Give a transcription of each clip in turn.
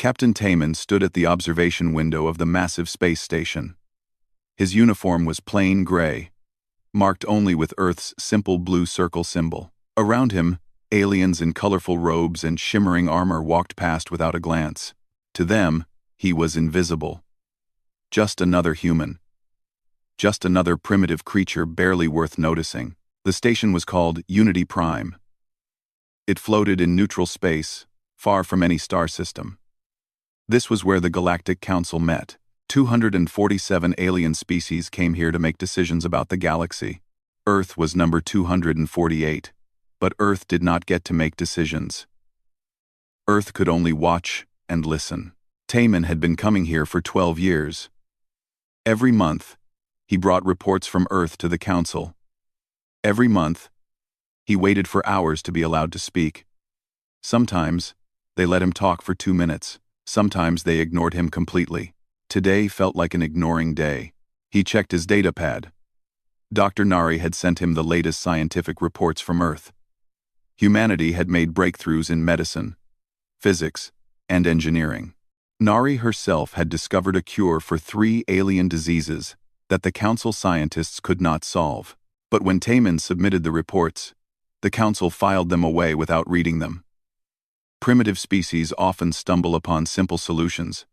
Captain Taman stood at the observation window of the massive space station. His uniform was plain gray, marked only with Earth's simple blue circle symbol. Around him, aliens in colorful robes and shimmering armor walked past without a glance. To them, he was invisible. Just another human. Just another primitive creature barely worth noticing. The station was called Unity Prime. It floated in neutral space, far from any star system. This was where the Galactic Council met. 247 alien species came here to make decisions about the galaxy. Earth was number 248, but Earth did not get to make decisions. Earth could only watch and listen. Taman had been coming here for 12 years. Every month, he brought reports from Earth to the Council. Every month, he waited for hours to be allowed to speak. Sometimes, they let him talk for 2 minutes. Sometimes they ignored him completely. Today felt like an ignoring day. He checked his datapad. Dr. Nari had sent him the latest scientific reports from Earth. Humanity had made breakthroughs in medicine, physics, and engineering. Nari herself had discovered a cure for 3 alien diseases that the Council scientists could not solve. But when Taman submitted the reports, the Council filed them away without reading them. Primitive species often stumble upon simple solutions,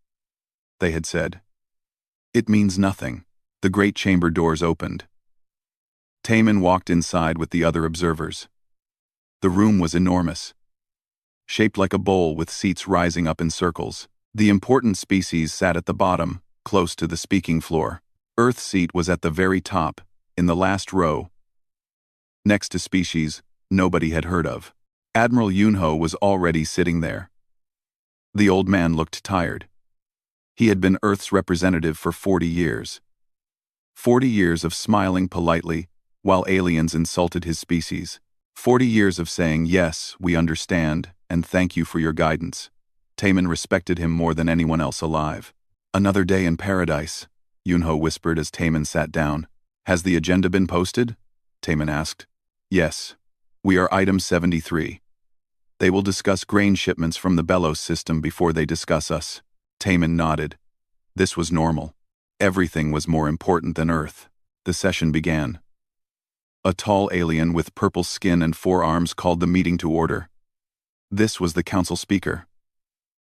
they had said. It means nothing. The great chamber doors opened. Taman walked inside with the other observers. The room was enormous, shaped like a bowl with seats rising up in circles. The important species sat at the bottom, close to the speaking floor. Earth's seat was at the very top, in the last row, next to species nobody had heard of. Admiral Yunho was already sitting there. The old man looked tired. He had been Earth's representative for 40 years. 40 years of smiling politely while aliens insulted his species. 40 years of saying, "Yes, we understand, and thank you for your guidance." Taman respected him more than anyone else alive. "Another day in paradise," Yunho whispered as Taman sat down. "Has the agenda been posted?" Taman asked. "Yes. We are item 73. They will discuss grain shipments from the Belos system before they discuss us." Taman nodded. This was normal. Everything was more important than Earth. The session began. A tall alien with purple skin and 4 arms called the meeting to order. This was the Council speaker.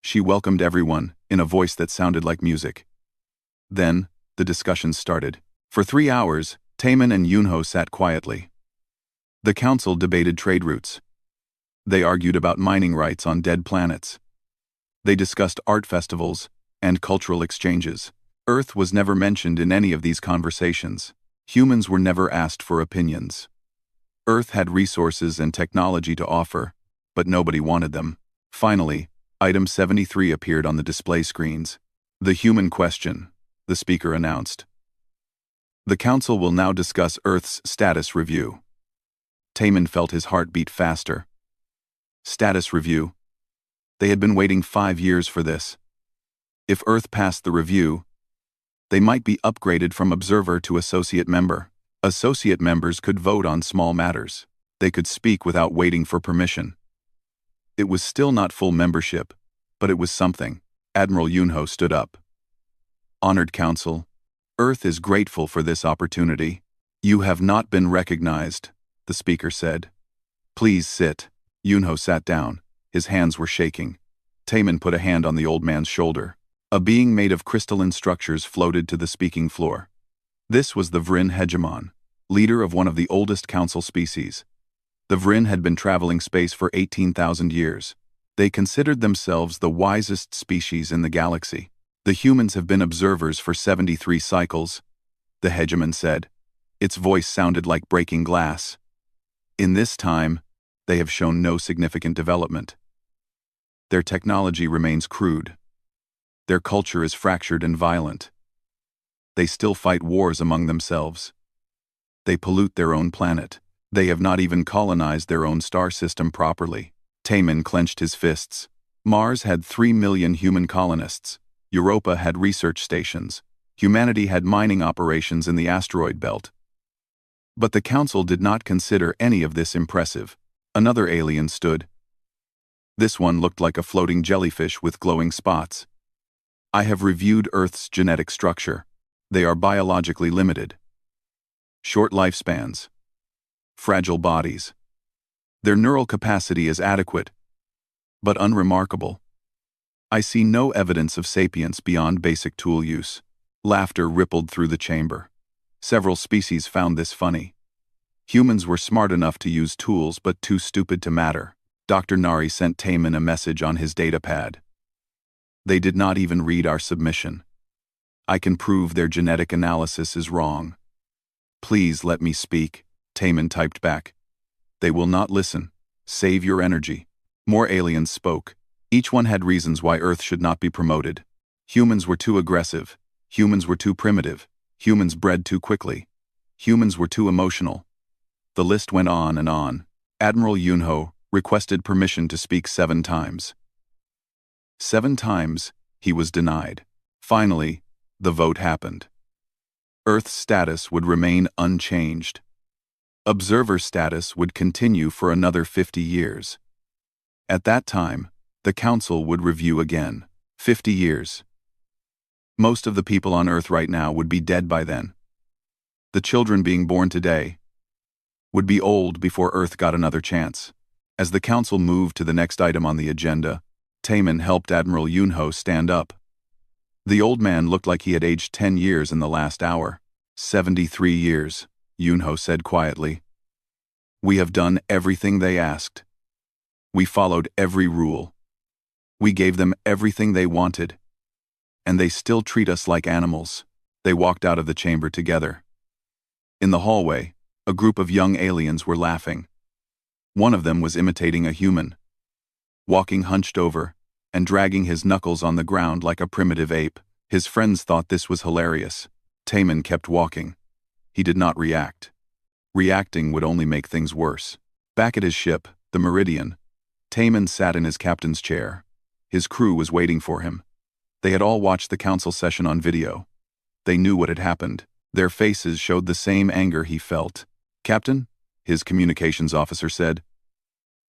She welcomed everyone in a voice that sounded like music. Then, the discussion started. For 3 hours, Taman and Yunho sat quietly. The Council debated trade routes. They argued about mining rights on dead planets. They discussed art festivals and cultural exchanges. Earth was never mentioned in any of these conversations. Humans were never asked for opinions. Earth had resources and technology to offer, but nobody wanted them. Finally, item 73 appeared on the display screens. "The human question," the speaker announced. "The Council will now discuss Earth's status review." Taman felt his heart beat faster. Status review. They had been waiting 5 years for this. If Earth passed the review, they might be upgraded from observer to associate member. Associate members could vote on small matters. They could speak without waiting for permission. It was still not full membership, but it was something. Admiral Yunho stood up. "Honored Council, Earth is grateful for this opportunity. You have not been recognized," the speaker said. "Please sit." Yunho sat down. His hands were shaking. Taman put a hand on the old man's shoulder. A being made of crystalline structures floated to the speaking floor. This was the Vrin Hegemon, leader of one of the oldest council species. The Vrin had been traveling space for 18,000 years. They considered themselves the wisest species in the galaxy. "The humans have been observers for 73 cycles," the Hegemon said. Its voice sounded like breaking glass. "In this time, they have shown no significant development. Their technology remains crude. Their culture is fractured and violent. They still fight wars among themselves. They pollute their own planet. They have not even colonized their own star system properly." Taman clenched his fists. Mars had 3 million human colonists. Europa had research stations. Humanity had mining operations in the asteroid belt. But the Council did not consider any of this impressive. Another alien stood. This one looked like a floating jellyfish with glowing spots. I have reviewed Earth's genetic structure. They are biologically limited. Short lifespans. Fragile bodies. Their neural capacity is adequate, but unremarkable. I see no evidence of sapience beyond basic tool use. Laughter rippled through the chamber. Several species found this funny. Humans were smart enough to use tools but too stupid to matter. Dr. Nari sent Taman a message on his datapad. They did not even read our submission. I can prove their genetic analysis is wrong. Please let me speak, Taman typed back. They will not listen. Save your energy. More aliens spoke. Each one had reasons why Earth should not be promoted. Humans were too aggressive. Humans were too primitive. Humans bred too quickly. Humans were too emotional. The list went on and on. Admiral Yunho requested permission to speak 7 times. 7 times, he was denied. Finally, the vote happened. Earth's status would remain unchanged. Observer status would continue for another 50 years. At that time, the Council would review again. 50 years. Most of the people on Earth right now would be dead by then. The children being born today would be old before Earth got another chance. As the Council moved to the next item on the agenda, Taman helped Admiral Yunho stand up. The old man looked like he had aged 10 years in the last hour. 73 years, Yunho said quietly. We have done everything they asked. We followed every rule. We gave them everything they wanted. And they still treat us like animals. They walked out of the chamber together. In the hallway, a group of young aliens were laughing. One of them was imitating a human, walking hunched over and dragging his knuckles on the ground like a primitive ape. His friends thought this was hilarious. Taman kept walking. He did not react. Reacting would only make things worse. Back at his ship, the Meridian, Taman sat in his captain's chair. His crew was waiting for him. They had all watched the council session on video. They knew what had happened. Their faces showed the same anger he felt. Captain, his communications officer said,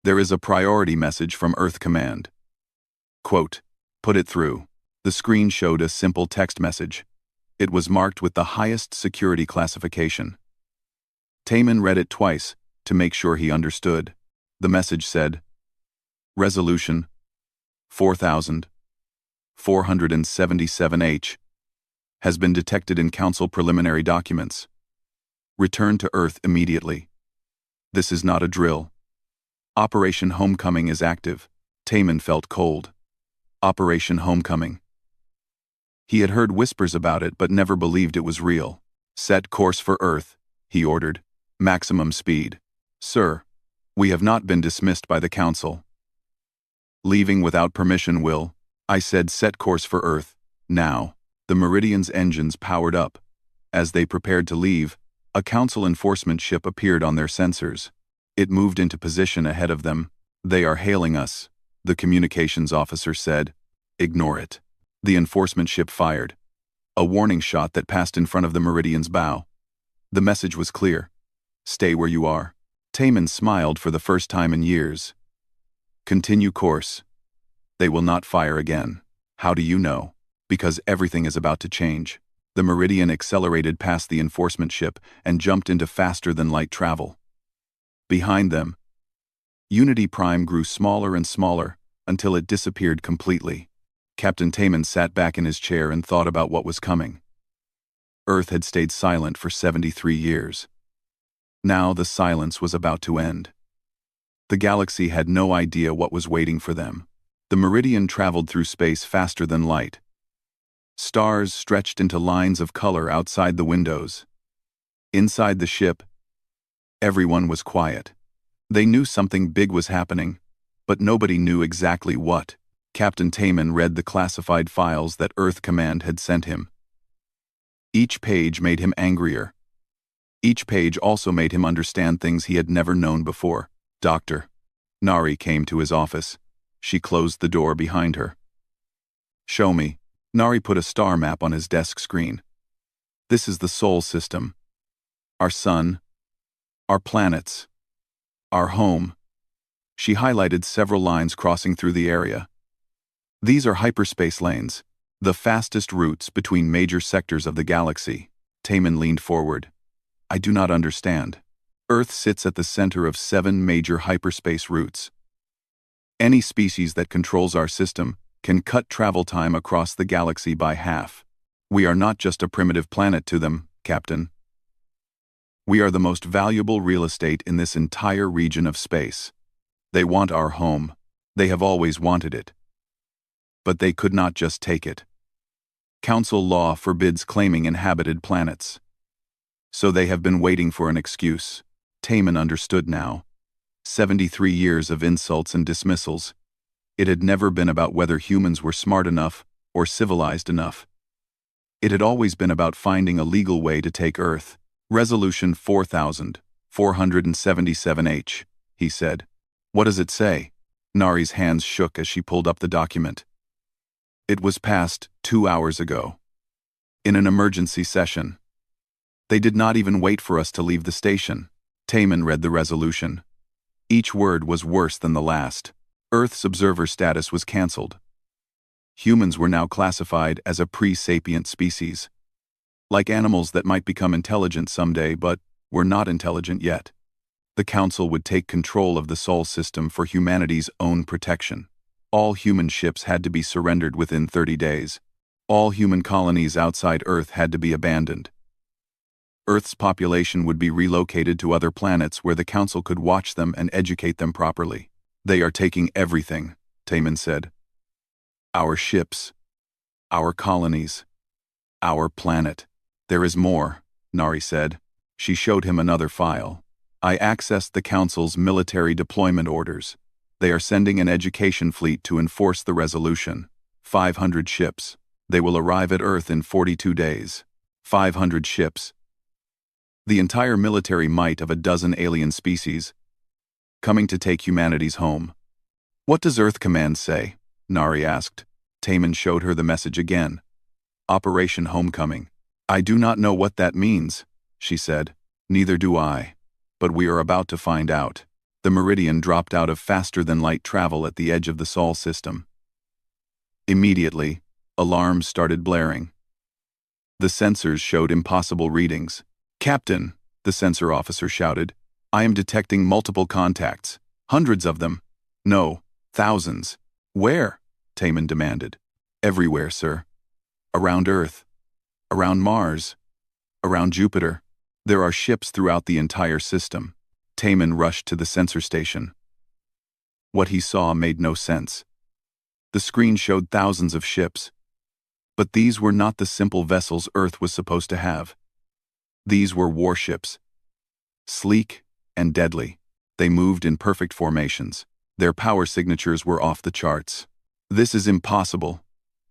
there is a priority message from Earth Command. Quote, put it through. The screen showed a simple text message. It was marked with the highest security classification. Taman read it twice to make sure he understood. The message said, Resolution 4477H has been detected in Council preliminary documents. Return to Earth immediately. This is not a drill. Operation Homecoming is active. Taman felt cold. Operation Homecoming. He had heard whispers about it but never believed it was real. Set course for Earth, he ordered. Maximum speed. Sir, we have not been dismissed by the Council. Leaving without permission will. I said set course for Earth. Now. The Meridian's engines powered up. As they prepared to leave, a Council enforcement ship appeared on their sensors. It moved into position ahead of them. They are hailing us, the communications officer said. Ignore it. The enforcement ship fired. A warning shot that passed in front of the Meridian's bow. The message was clear. Stay where you are. Taman smiled for the first time in years. Continue course. They will not fire again. How do you know? Because everything is about to change. The Meridian accelerated past the enforcement ship and jumped into faster-than-light travel. Behind them, Unity Prime grew smaller and smaller until it disappeared completely. Captain Taman sat back in his chair and thought about what was coming. Earth had stayed silent for 73 years. Now the silence was about to end. The galaxy had no idea what was waiting for them. The Meridian traveled through space faster than light. Stars stretched into lines of color outside the windows. Inside the ship, everyone was quiet. They knew something big was happening, but nobody knew exactly what. Captain Taman read the classified files that Earth Command had sent him. Each page made him angrier. Each page also made him understand things he had never known before. Doctor. Nari came to his office. She closed the door behind her. Show me. Nari put a star map on his desk screen. This is the Sol system. Our sun. Our planets. Our home. She highlighted several lines crossing through the area. These are hyperspace lanes, the fastest routes between major sectors of the galaxy. Taman leaned forward. I do not understand. Earth sits at the center of 7 major hyperspace routes. Any species that controls our system can cut travel time across the galaxy by half. We are not just a primitive planet to them, Captain. We are the most valuable real estate in this entire region of space. They want our home. They have always wanted it. But they could not just take it. Council law forbids claiming inhabited planets. So they have been waiting for an excuse. Taman understood now. 73 years of insults and dismissals. It had never been about whether humans were smart enough or civilized enough. It had always been about finding a legal way to take Earth. Resolution 4477H, he said. What does it say? Nari's hands shook as she pulled up the document. It was passed 2 hours ago. In an emergency session. They did not even wait for us to leave the station. Taman read the resolution. Each word was worse than the last. Earth's observer status was cancelled. Humans were now classified as a pre-sapient species. Like animals that might become intelligent someday but were not intelligent yet. The Council would take control of the Sol system for humanity's own protection. All human ships had to be surrendered within 30 days. All human colonies outside Earth had to be abandoned. Earth's population would be relocated to other planets where the Council could watch them and educate them properly. They are taking everything, Taman said. Our ships. Our colonies. Our planet. There is more, Nari said. She showed him another file. I accessed the Council's military deployment orders. They are sending an education fleet to enforce the resolution. 500 ships. They will arrive at Earth in 42 days. 500 ships. The entire military might of a dozen alien species, coming to take humanity's home. What does Earth Command say? Nari asked. Taman showed her the message again. Operation Homecoming. I do not know what that means, she said. Neither do I. But we are about to find out. The Meridian dropped out of faster-than-light travel at the edge of the Sol system. Immediately, alarms started blaring. The sensors showed impossible readings. Captain, the sensor officer shouted, I am detecting multiple contacts. Hundreds of them. No, thousands. Where? Taman demanded. Everywhere, sir. Around Earth. Around Mars. Around Jupiter. There are ships throughout the entire system. Taman rushed to the sensor station. What he saw made no sense. The screen showed thousands of ships. But these were not the simple vessels Earth was supposed to have. These were warships. Sleek and deadly. They moved in perfect formations. Their power signatures were off the charts. This is impossible,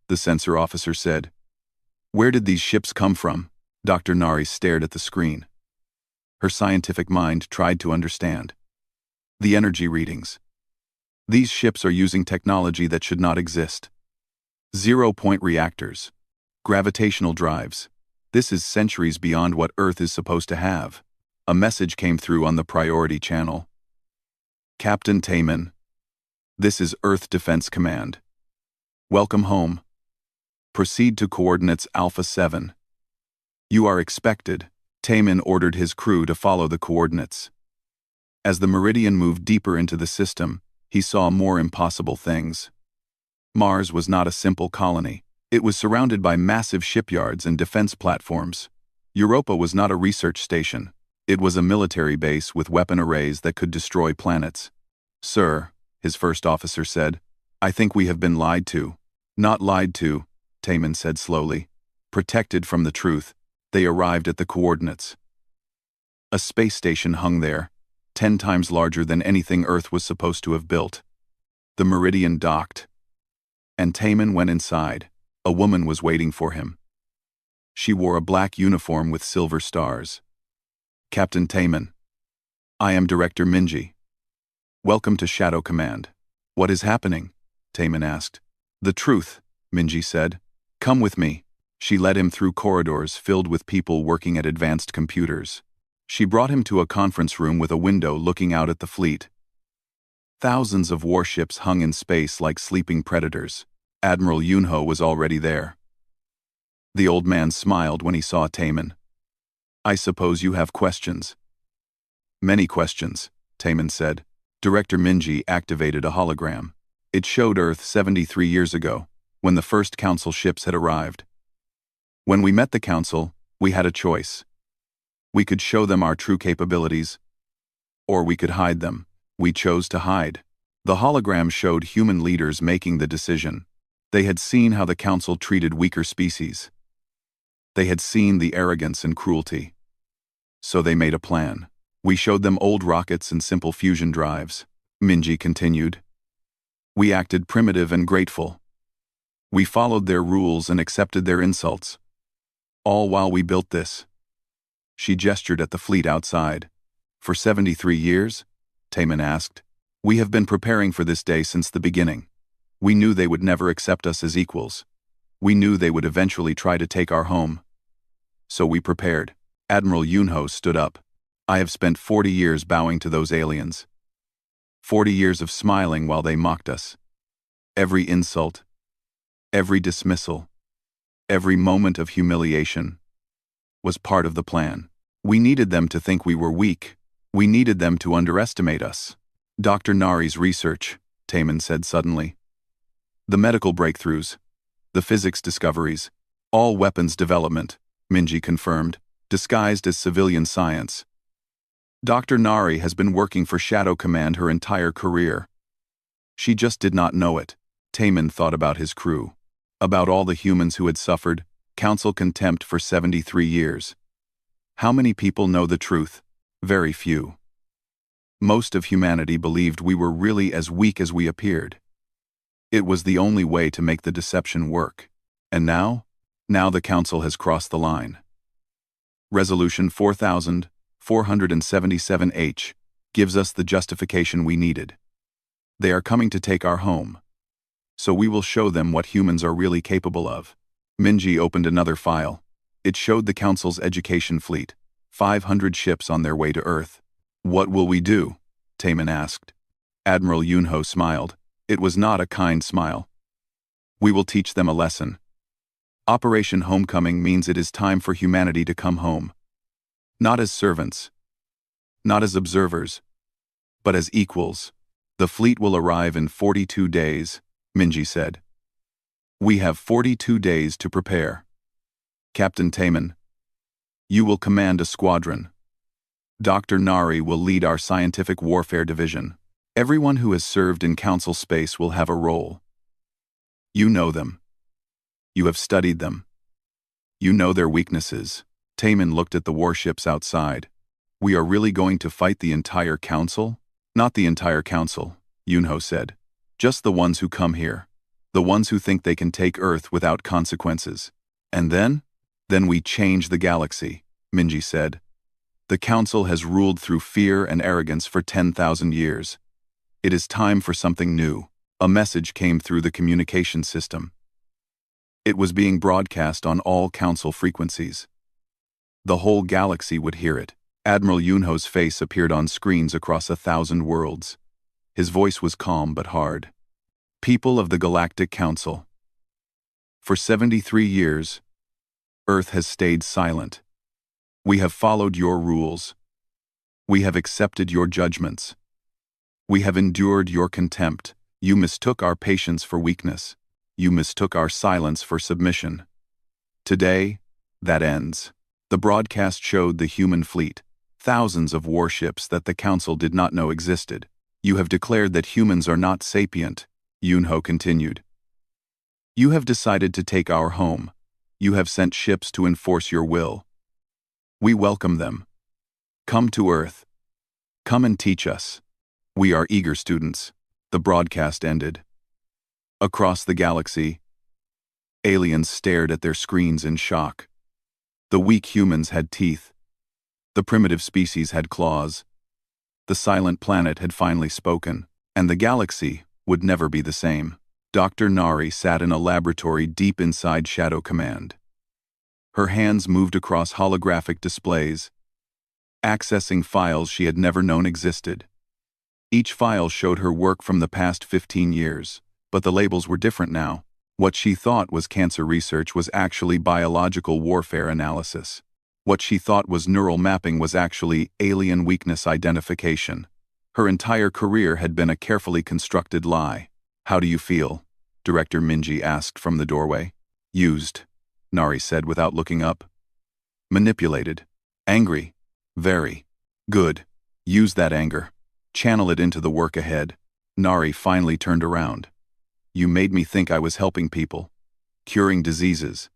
the sensor officer said. Where did these ships come from? Dr. Nari stared at the screen. Her scientific mind tried to understand. The energy readings. These ships are using technology that should not exist. Zero-point reactors. Gravitational drives. This is centuries beyond what Earth is supposed to have. A message came through on the priority channel. Captain Taman. This is Earth Defense Command. Welcome home. Proceed to coordinates Alpha 7. You are expected. Taman ordered his crew to follow the coordinates. As the Meridian moved deeper into the system, he saw more impossible things. Mars was not a simple colony. It was surrounded by massive shipyards and defense platforms. Europa was not a research station. It was a military base with weapon arrays that could destroy planets. Sir, his first officer said, I think we have been lied to. Not lied to, Taman said slowly. Protected from the truth, they arrived at the coordinates. A space station hung there, 10 times larger than anything Earth was supposed to have built. The Meridian docked. And Taman went inside. A woman was waiting for him. She wore a black uniform with silver stars. Captain Taman. I am Director Minji. Welcome to Shadow Command. What is happening? Taman asked. The truth, Minji said. Come with me. She led him through corridors filled with people working at advanced computers. She brought him to a conference room with a window looking out at the fleet. Thousands of warships hung in space like sleeping predators. Admiral Yunho was already there. The old man smiled when he saw Taemin. "I suppose you have questions." "Many questions," Taemin said. Director Minji activated a hologram. It showed Earth 73 years ago, when the first Council ships had arrived. When we met the Council, we had a choice. We could show them our true capabilities, or we could hide them. We chose to hide. The hologram showed human leaders making the decision. They had seen how the Council treated weaker species. They had seen the arrogance and cruelty. So they made a plan. We showed them old rockets and simple fusion drives. Minji continued. We acted primitive and grateful. We followed their rules and accepted their insults. All while we built this. She gestured at the fleet outside. For 73 years? Taemin asked. We have been preparing for this day since the beginning. We knew they would never accept us as equals. We knew they would eventually try to take our home. So we prepared. Admiral Yunho stood up. I have spent 40 years bowing to those aliens. 40 years of smiling while they mocked us. Every insult, every dismissal, every moment of humiliation was part of the plan. We needed them to think we were weak. We needed them to underestimate us. Dr. Nari's research, Taemin said suddenly. The medical breakthroughs, the physics discoveries, all weapons development, Minji confirmed, disguised as civilian science. Dr. Nari has been working for Shadow Command her entire career. She just did not know it. Taemin thought about his crew, about all the humans who had suffered Council contempt for 73 years. How many people know the truth? Very few. Most of humanity believed we were really as weak as we appeared. It was the only way to make the deception work. And now the Council has crossed the line. Resolution 4477H gives us the justification we needed. They are coming to take our home. So we will show them what humans are really capable of. Minji opened another file. It showed the Council's education fleet, 500 ships on their way to Earth. What will we do? Taemin asked. Admiral Yunho smiled. It was not a kind smile. We will teach them a lesson. Operation Homecoming means it is time for humanity to come home. Not as servants, not as observers, but as equals. The fleet will arrive in 42 days, Minji said. We have 42 days to prepare. Captain Taemin, you will command a squadron. Dr. Nari will lead our scientific warfare division. Everyone who has served in Council space will have a role. You know them. You have studied them. You know their weaknesses. Taemin looked at the warships outside. We are really going to fight the entire Council? Not the entire Council, Yunho said. Just the ones who come here. The ones who think they can take Earth without consequences. And then we change the galaxy, Minji said. The Council has ruled through fear and arrogance for 10,000 years. It is time for something new. A message came through the communication system. It was being broadcast on all Council frequencies. The whole galaxy would hear it. Admiral Yunho's face appeared on screens across 1,000 worlds. His voice was calm but hard. People of the Galactic Council. For 73 years, Earth has stayed silent. We have followed your rules. We have accepted your judgments. We have endured your contempt. You mistook our patience for weakness. You mistook our silence for submission. Today, that ends. The broadcast showed the human fleet, thousands of warships that the Council did not know existed. You have declared that humans are not sapient, Yunho continued. You have decided to take our home. You have sent ships to enforce your will. We welcome them. Come to Earth. Come and teach us. We are eager students. The broadcast ended. Across the galaxy, aliens stared at their screens in shock. The weak humans had teeth. The primitive species had claws. The silent planet had finally spoken, and the galaxy would never be the same. Dr. Nari sat in a laboratory deep inside Shadow Command. Her hands moved across holographic displays, accessing files she had never known existed. Each file showed her work from the past 15 years, but the labels were different now. What she thought was cancer research was actually biological warfare analysis. What she thought was neural mapping was actually alien weakness identification. Her entire career had been a carefully constructed lie. "How do you feel?" Director Minji asked from the doorway. "Used," Nari said without looking up. "Manipulated. Angry. Very. Good. Use that anger. Channel it into the work ahead." Nari finally turned around. "You made me think I was helping people. Curing diseases.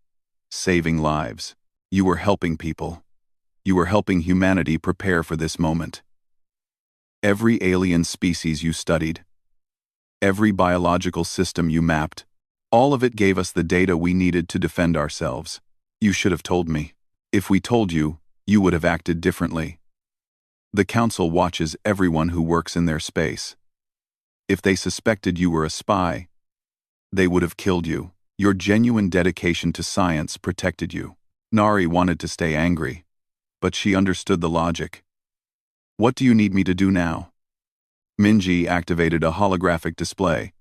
Saving lives. You were helping people. You were helping humanity prepare for this moment. Every alien species you studied, every biological system you mapped, all of it gave us the data we needed to defend ourselves. You should have told me. If we told you, you would have acted differently. The Council watches everyone who works in their space. If they suspected you were a spy, they would have killed you. Your genuine dedication to science protected you." Nari wanted to stay angry, but she understood the logic. "What do you need me to do now?" Minji activated a holographic display.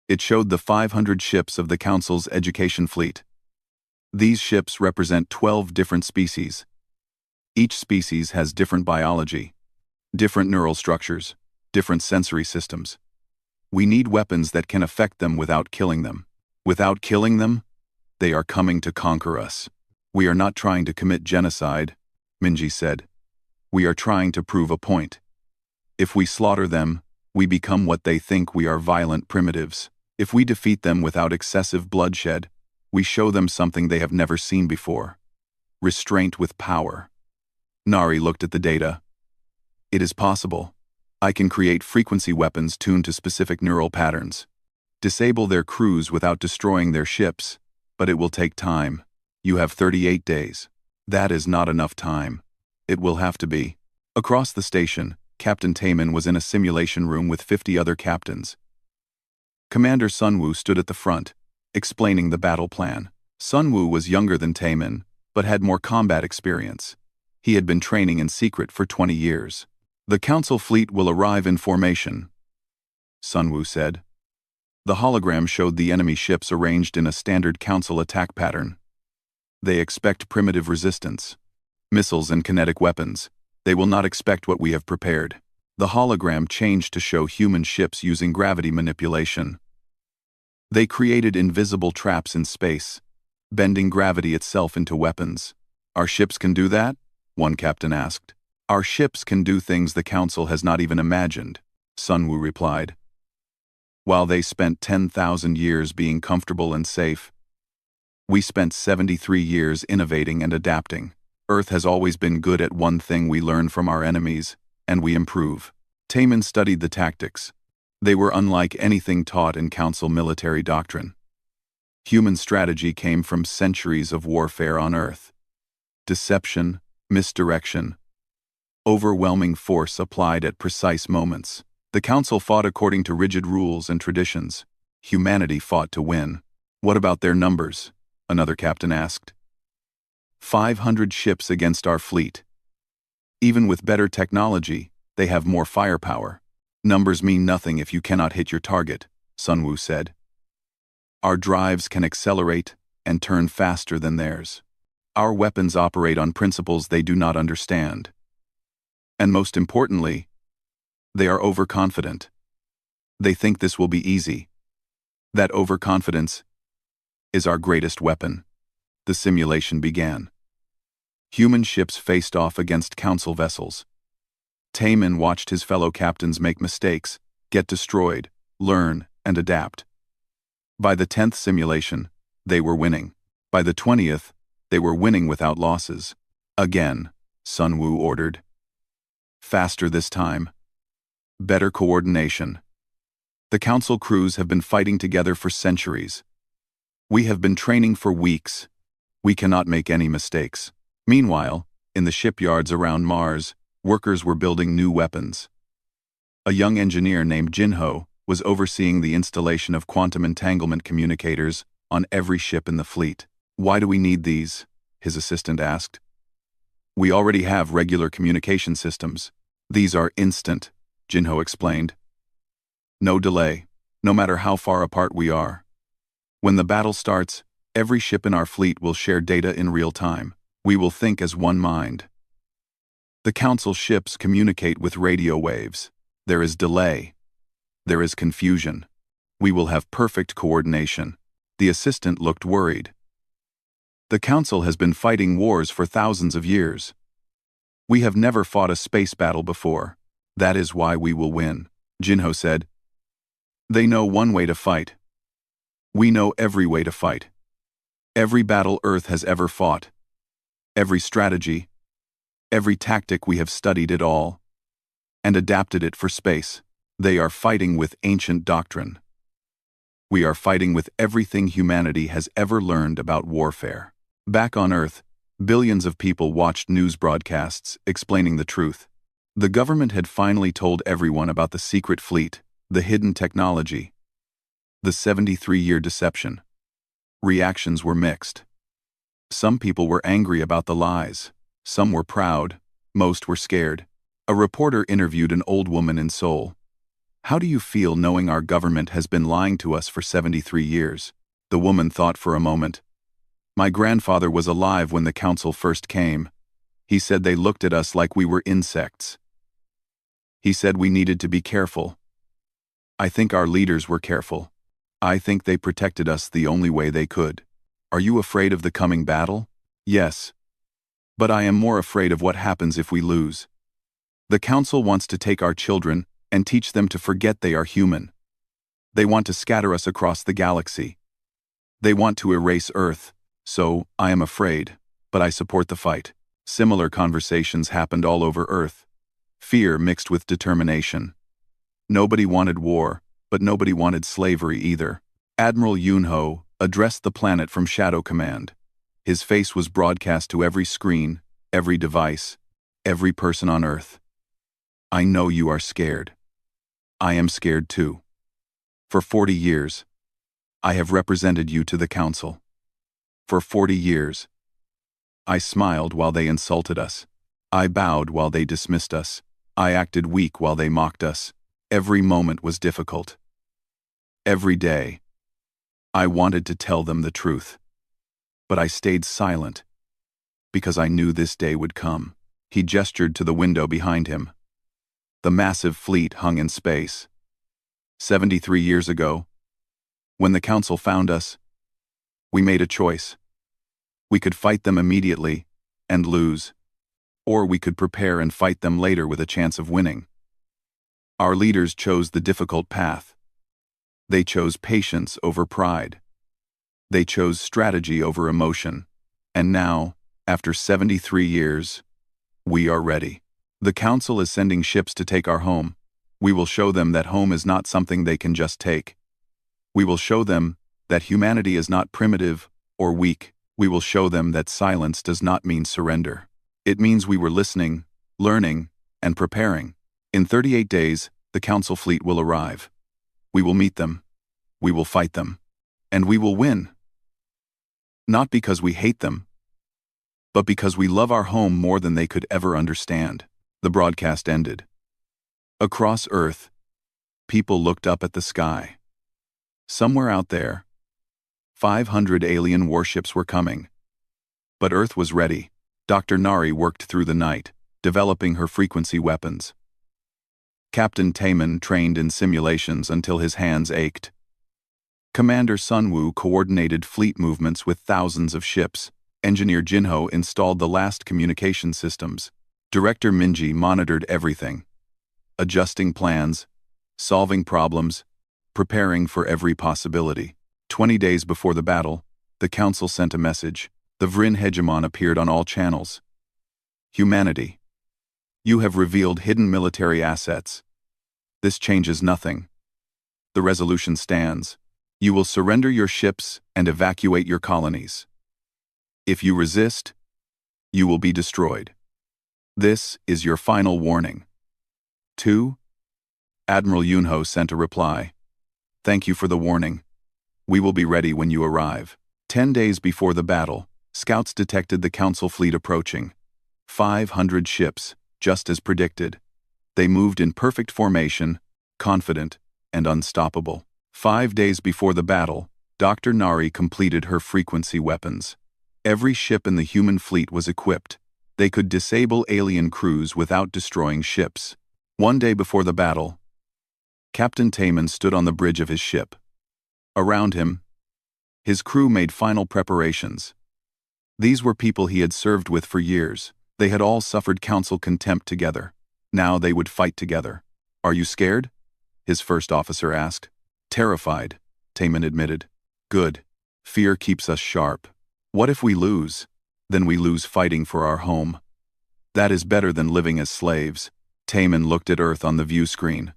It showed the 500 ships of the Council's education fleet. These ships represent 12 different species. Each species has different biology, different neural structures, different sensory systems. We need weapons that can affect them without killing them. Without killing them, they are coming to conquer us. "We are not trying to commit genocide," Minji said. "We are trying to prove a point. If we slaughter them, we become what they think we are, violent primitives. If we defeat them without excessive bloodshed, we show them something they have never seen before. Restraint with power." Nari looked at the data. "It is possible. I can create frequency weapons tuned to specific neural patterns. Disable their crews without destroying their ships, but it will take time. You have 38 days. That is not enough time. It will have to be." Across the station, Captain Taemin was in a simulation room with 50 other captains. Commander Sunwoo stood at the front, explaining the battle plan. Sunwoo was younger than Taemin, but had more combat experience. He had been training in secret for 20 years. "The Council fleet will arrive in formation," Sunwoo said. The hologram showed the enemy ships arranged in a standard Council attack pattern. "They expect primitive resistance. Missiles and kinetic weapons. They will not expect what we have prepared." The hologram changed to show human ships using gravity manipulation. They created invisible traps in space, bending gravity itself into weapons. "Our ships can do that?" one captain asked. "Our ships can do things the Council has not even imagined," Sunwoo replied. "While they spent 10,000 years being comfortable and safe, we spent 73 years innovating and adapting. Earth has always been good at one thing: we learn from our enemies, and we improve." Taemin studied the tactics. They were unlike anything taught in Council military doctrine. Human strategy came from centuries of warfare on Earth. Deception, misdirection, overwhelming force applied at precise moments. The Council fought according to rigid rules and traditions. Humanity fought to win. "What about their numbers?" another captain asked. 500 ships against our fleet. Even with better technology, they have more firepower. "Numbers mean nothing if you cannot hit your target," Sunwoo said. "Our drives can accelerate and turn faster than theirs. Our weapons operate on principles they do not understand. And most importantly, they are overconfident. They think this will be easy. That overconfidence is our greatest weapon." The simulation began. Human ships faced off against Council vessels. Taemin watched his fellow captains make mistakes, get destroyed, learn, and adapt. By the 10th simulation, they were winning. By the 20th, they were winning without losses. "Again," Sunwoo ordered. "Faster this time. Better coordination. The Council crews have been fighting together for centuries. We have been training for weeks. We cannot make any mistakes." Meanwhile, in the shipyards around Mars, workers were building new weapons. A young engineer named Jinho was overseeing the installation of quantum entanglement communicators on every ship in the fleet. "Why do we need these?" his assistant asked. "We already have regular communication systems. These are instant, Jinho explained. No delay, no matter how far apart we are. When the battle starts, every ship in our fleet will share data in real time. We will think as one mind. The Council ships communicate with radio waves. There is delay. There is confusion. We will have perfect coordination. The assistant looked worried. The Council has been fighting wars for thousands of years. We have never fought a space battle before. That is why we will win, Jinho said. They know one way to fight. We know every way to fight. Every battle Earth has ever fought. Every strategy. Every tactic, we have studied it all and adapted it for space. They are fighting with ancient doctrine. We are fighting with everything humanity has ever learned about warfare. Back on Earth, billions of people watched news broadcasts explaining the truth. The government had finally told everyone about the secret fleet, the hidden technology, the 73-year deception. Reactions were mixed. Some people were angry about the lies. Some were proud. Most were scared. A reporter interviewed an old woman in Seoul. How do you feel knowing our government has been lying to us for 73 years? The woman thought for a moment. My grandfather was alive when the Council first came. He said they looked at us like we were insects. He said we needed to be careful. I think our leaders were careful. I think they protected us the only way they could. Are you afraid of the coming battle? Yes. But I am more afraid of what happens if we lose. The Council wants to take our children and teach them to forget they are human. They want to scatter us across the galaxy. They want to erase Earth, so I am afraid, but I support the fight. Similar conversations happened all over Earth. Fear mixed with determination. Nobody wanted war, but nobody wanted slavery either. Admiral Yunho addressed the planet from Shadow Command. His face was broadcast to every screen, every device, every person on Earth. I know you are scared. I am scared too. For 40 years, I have represented you to the Council. For 40 years, I smiled while they insulted us. I bowed while they dismissed us. I acted weak while they mocked us. Every moment was difficult. Every day, I wanted to tell them the truth. But I stayed silent, because I knew this day would come. He gestured to the window behind him. The massive fleet hung in space. 73 years ago, when the Council found us, we made a choice. We could fight them immediately and lose, or we could prepare and fight them later with a chance of winning. Our leaders chose the difficult path. They chose patience over pride. They chose strategy over emotion. And now, after 73 years, we are ready. The Council is sending ships to take our home. We will show them that home is not something they can just take. We will show them that humanity is not primitive or weak. We will show them that silence does not mean surrender. It means we were listening, learning, and preparing. In 38 days, the Council fleet will arrive. We will meet them. We will fight them. And we will win. Not because we hate them, but because we love our home more than they could ever understand. The broadcast ended. Across Earth, people looked up at the sky. Somewhere out there, 500 alien warships were coming. But Earth was ready. Dr. Nari worked through the night, developing her frequency weapons. Captain Taemin trained in simulations until his hands ached. Commander Sunwoo coordinated fleet movements with thousands of ships. Engineer Jinho installed the last communication systems. Director Minji monitored everything, adjusting plans, solving problems, preparing for every possibility. 20 days before the battle, the Council sent a message. The Vrin hegemon appeared on all channels. Humanity, you have revealed hidden military assets. This changes nothing. The resolution stands. You will surrender your ships and evacuate your colonies. If you resist, you will be destroyed. This is your final warning. 2. Admiral Yunho sent a reply. Thank you for the warning. We will be ready when you arrive. 10 days before the battle, scouts detected the Council fleet approaching. 500 ships, just as predicted. They moved in perfect formation, confident and unstoppable. 5 days before the battle, Dr. Nari completed her frequency weapons. Every ship in the human fleet was equipped. They could disable alien crews without destroying ships. 1 day before the battle, Captain Taman stood on the bridge of his ship. Around him, his crew made final preparations. These were people he had served with for years. They had all suffered council contempt together. Now they would fight together. "Are you scared?" his first officer asked. "Terrified," Taman admitted. "Good. Fear keeps us sharp. What if we lose? Then we lose fighting for our home. That is better than living as slaves." Taman looked at Earth on the view screen.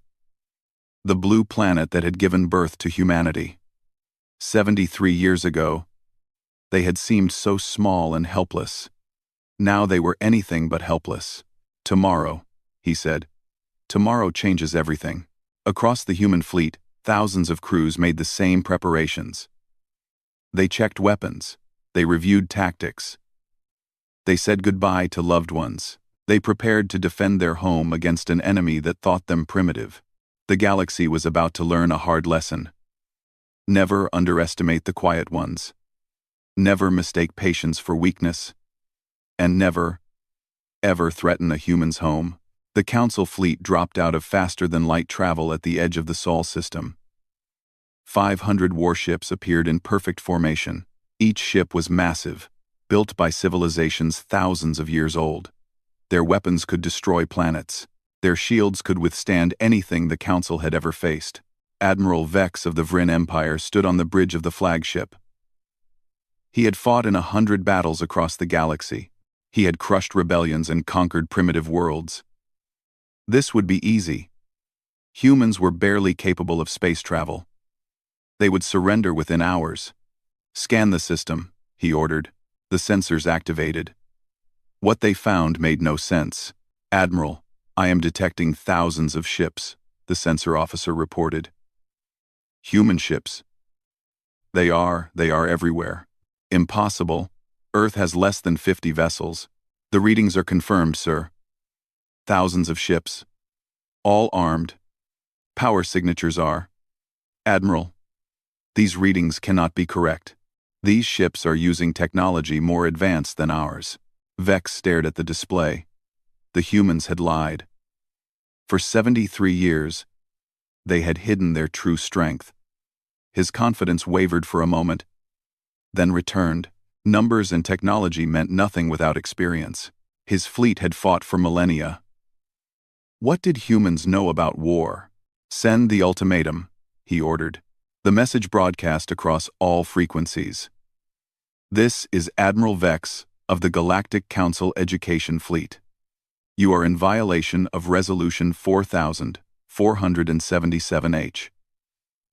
The blue planet that had given birth to humanity. 73 years ago, they had seemed so small and helpless. Now they were anything but helpless. "Tomorrow," he said. "Tomorrow changes everything." Across the human fleet, thousands of crews made the same preparations. They checked weapons. They reviewed tactics. They said goodbye to loved ones. They prepared to defend their home against an enemy that thought them primitive. The galaxy was about to learn a hard lesson. Never underestimate the quiet ones. Never mistake patience for weakness. And never, ever threaten a human's home. The Council fleet dropped out of faster-than-light travel at the edge of the Sol system. 500 warships appeared in perfect formation. Each ship was massive, built by civilizations thousands of years old. Their weapons could destroy planets. Their shields could withstand anything the Council had ever faced. Admiral Vex of the Vryn Empire stood on the bridge of the flagship. He had fought in 100 battles across the galaxy. He had crushed rebellions and conquered primitive worlds. This would be easy. Humans were barely capable of space travel. They would surrender within hours. "Scan the system," he ordered. The sensors activated. What they found made no sense. "Admiral, I am detecting thousands of ships," the sensor officer reported. "Human ships. They are everywhere." "Impossible. Earth has less than 50 vessels. The readings are confirmed, sir. Thousands of ships. All armed. Power signatures are." "Admiral, these readings cannot be correct. These ships are using technology more advanced than ours." Vex stared at the display. The humans had lied. For 73 years, they had hidden their true strength. His confidence wavered for a moment, then returned. Numbers and technology meant nothing without experience. His fleet had fought for millennia. What did humans know about war? "Send the ultimatum," he ordered. The message broadcast across all frequencies. "This is Admiral Vex of the Galactic Council Education Fleet. You are in violation of Resolution 4477H.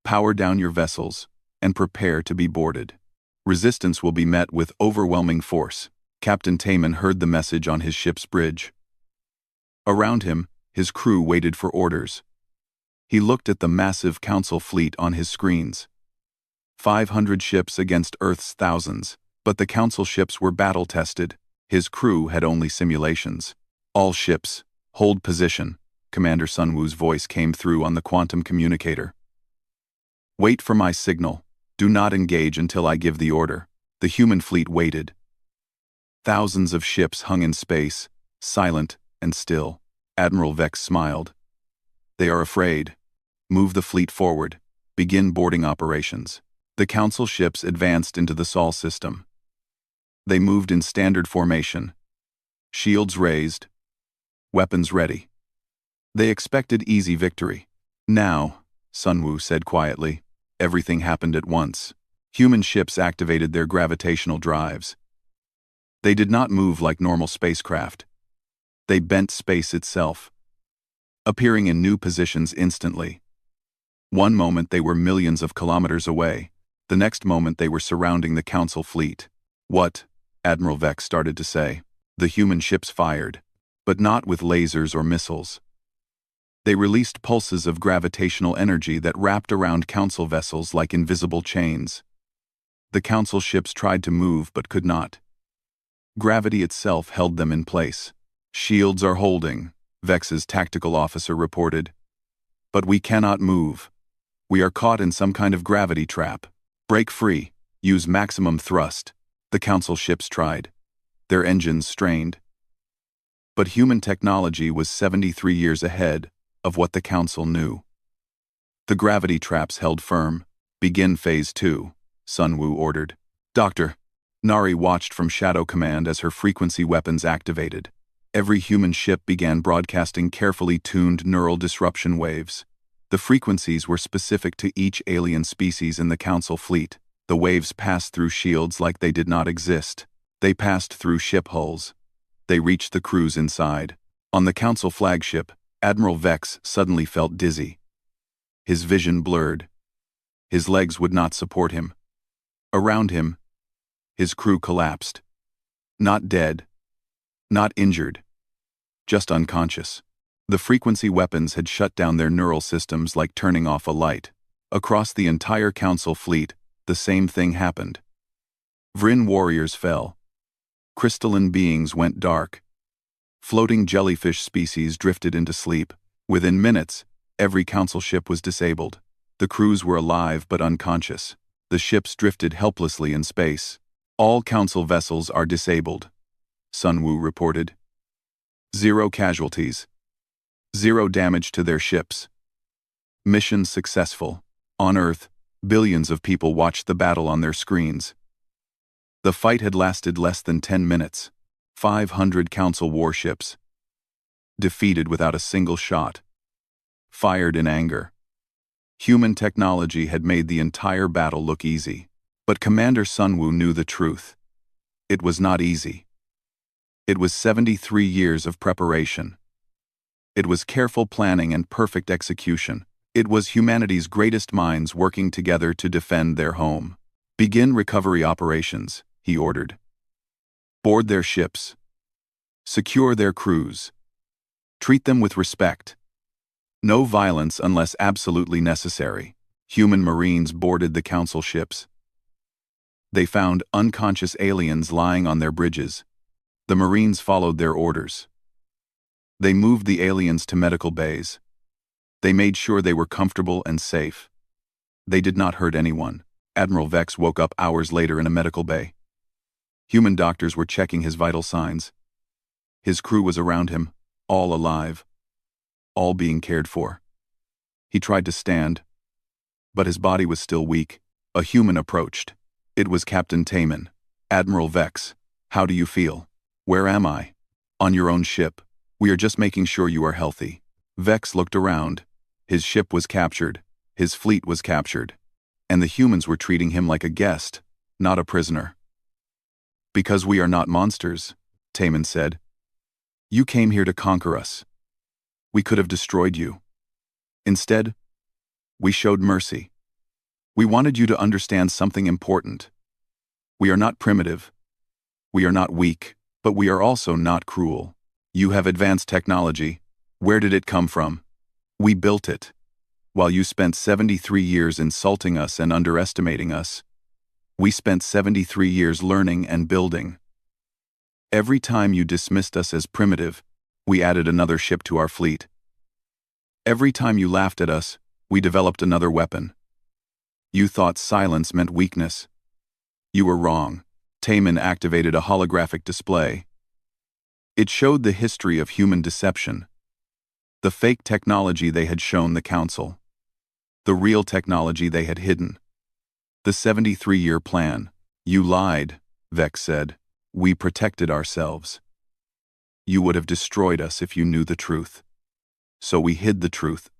Power down your vessels and prepare to be boarded. Resistance will be met with overwhelming force." Captain Taman heard the message on his ship's bridge. Around him, his crew waited for orders. He looked at the massive Council fleet on his screens. 500 ships against Earth's thousands, but the Council ships were battle-tested. His crew had only simulations. "All ships, hold position," Commander Sunwoo's voice came through on the quantum communicator. "Wait for my signal. Do not engage until I give the order." The human fleet waited. Thousands of ships hung in space, silent and still. Admiral Vex smiled. "They are afraid. Move the fleet forward. Begin boarding operations." The Council ships advanced into the Sol system. They moved in standard formation. Shields raised. Weapons ready. They expected easy victory. "Now," Sunwoo said quietly, everything happened at once. Human ships activated their gravitational drives. They did not move like normal spacecraft. They bent space itself, appearing in new positions instantly. One moment they were millions of kilometers away. The next moment they were surrounding the Council fleet. "What?" Admiral Vex started to say. The human ships fired, but not with lasers or missiles. They released pulses of gravitational energy that wrapped around Council vessels like invisible chains. The Council ships tried to move but could not. Gravity itself held them in place. "Shields are holding," Vex's tactical officer reported. But we cannot move. We are caught in some kind of gravity trap. Break free. Use maximum thrust. The Council ships tried. Their engines strained. But human technology was 73 years ahead of what the Council knew. The gravity traps held firm. Begin Phase 2, Sun Wu ordered. Doctor. Nari watched from Shadow Command as her frequency weapons activated. Every human ship began broadcasting carefully tuned neural disruption waves. The frequencies were specific to each alien species in the Council fleet. The waves passed through shields like they did not exist. They passed through ship hulls. They reached the crews inside. On the Council flagship, Admiral Vex suddenly felt dizzy. His vision blurred. His legs would not support him. Around him, his crew collapsed. Not dead. Not injured. Just unconscious. The frequency weapons had shut down their neural systems like turning off a light. Across the entire Council fleet, the same thing happened. Vryn warriors fell. Crystalline beings went dark. Floating jellyfish species drifted into sleep. Within minutes, every Council ship was disabled. The crews were alive but unconscious. The ships drifted helplessly in space. All Council vessels are disabled, Sun Wu reported. 0 casualties. 0 damage to their ships. Mission successful. On Earth, billions of people watched the battle on their screens. The fight had lasted less than 10 minutes. 500 Council warships. Defeated without a single shot. Fired in anger. Human technology had made the entire battle look easy. But Commander Sun Wu knew the truth. It was not easy. It was 73 years of preparation. It was careful planning and perfect execution. It was humanity's greatest minds working together to defend their home. Begin recovery operations, he ordered. Board their ships. Secure their crews. Treat them with respect. No violence unless absolutely necessary. Human Marines boarded the Council ships. They found unconscious aliens lying on their bridges. The Marines followed their orders. They moved the aliens to medical bays. They made sure they were comfortable and safe. They did not hurt anyone. Admiral Vex woke up hours later in a medical bay. Human doctors were checking his vital signs. His crew was around him, all alive, all being cared for. He tried to stand, but his body was still weak. A human approached. It was Captain Taman. Admiral Vex, how do you feel? Where am I? On your own ship. We are just making sure you are healthy. Vex looked around. His ship was captured. His fleet was captured. And the humans were treating him like a guest, not a prisoner. Because we are not monsters, Taman said. You came here to conquer us. We could have destroyed you. Instead, we showed mercy. We wanted you to understand something important. We are not primitive. We are not weak, but we are also not cruel. You have advanced technology. Where did it come from? We built it. While you spent 73 years insulting us and underestimating us, we spent 73 years learning and building. Every time you dismissed us as primitive, we added another ship to our fleet. Every time you laughed at us, we developed another weapon. You thought silence meant weakness. You were wrong. Taman activated a holographic display. It showed the history of human deception. The fake technology they had shown the Council. The real technology they had hidden. The 73-year plan. You lied, Vex said. We protected ourselves. You would have destroyed us if you knew the truth. So we hid the truth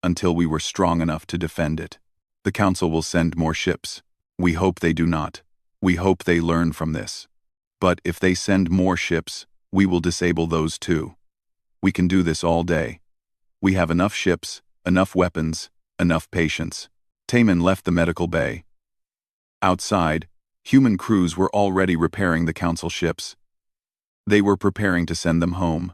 until we were strong enough to defend it. The Council will send more ships. We hope they do not. We hope they learn from this. But if they send more ships, we will disable those too. We can do this all day. We have enough ships, enough weapons, enough patience. Taman left the medical bay. Outside, human crews were already repairing the Council ships. They were preparing to send them home.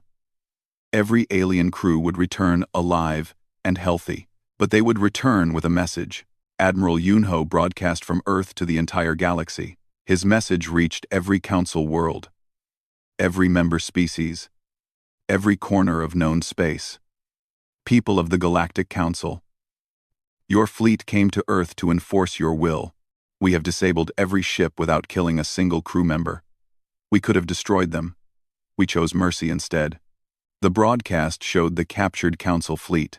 Every alien crew would return alive and healthy, but they would return with a message. Admiral Yunho broadcast from Earth to the entire galaxy. His message reached every Council world, every member species, every corner of known space. People of the Galactic Council, your fleet came to Earth to enforce your will. We have disabled every ship without killing a single crew member. We could have destroyed them. We chose mercy instead. The broadcast showed the captured Council fleet.